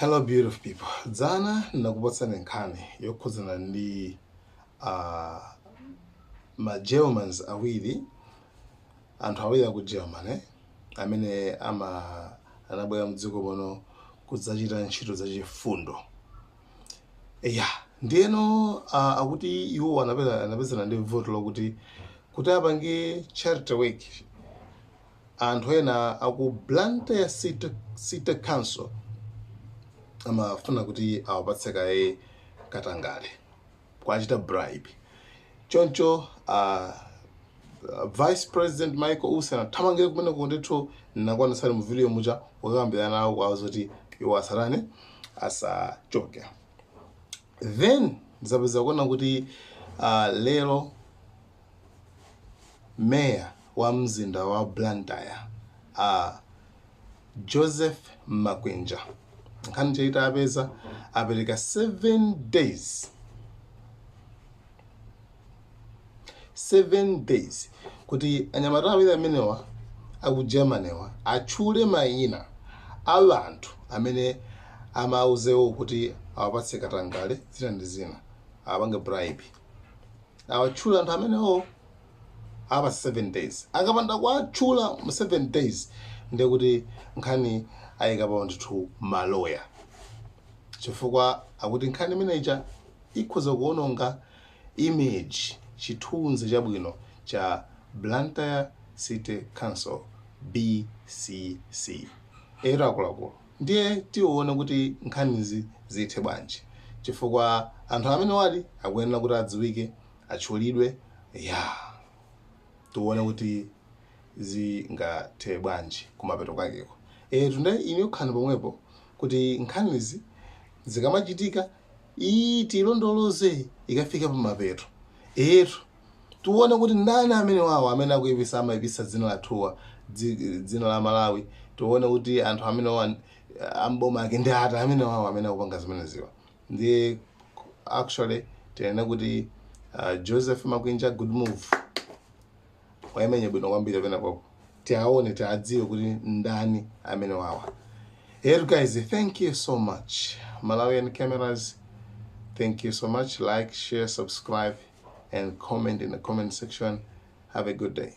Hello beautiful people. Dzana nakupatsani nkhani yokhudzana ndi ma Germans awiri, anthu awiri aku German amene anabwera mdziko muno kudzachita ntchito zachifundo. Ndiyeno akuti iwo anapezana ndi voto lokuti apange charity work anthu ena aku Blantyre City Council amafuna kuti awapatse kaye katangale kwachita bribe. Choncho Vice President Michael Usa anathamangire kumene kundithu nakwana sali mu video muja wakambirana nawo kwawo zoti iwo asachoke. Then zapeza kuona kuti lero mayor wa mzinda wa Blantyre Joseph Makwinja nkhani chaita apeza apereka 7 days kuti anyamata awiri amenewa aku Germanywa atchule mayina a anthu amene amauzewo kuti awapatse katangale zina ndi zina apange bribe. Awatchula anthu amenewo apa 7 days. Akapanda kuatchula mu 7 days ndiye kuti nkhani ayikapo ndithu maloya, chifukwa akuti nkhani imeneja ikhoza kuononga image chithunzi chabwino cha Blantyre City Council BCC. Akuluakulu ndiye tione kuti nkhanizi zithe bwanji, chifukwa anthu amene wali akuyenera kuti adziwike, atchulidwe, tione kuti zingathe bwanji kumapeto kakeko. Tunde ine ukhani pomwepo kuti nkhanizi zikamachitika tilondoloze ikafika pamapeto. Tuone kuti ndani amene wawo amene akuyipisa amayipisa dzina lathuwa, dzina la Malawi. Tuone kuti anthu amene wawo amboma ake ndi ati amene wawo amene akupanga zimeneziwa. Ndiye actually tiyenera kuti Joseph Makwinja good move wayimenya bwino kwambiri pena popo. Tiaone tiadziwe kuti ndani amene wawa. Guys, thank you so much. Malawian Cameras, thank you so much. Like, share, subscribe, and comment in the comment section. Have a good day.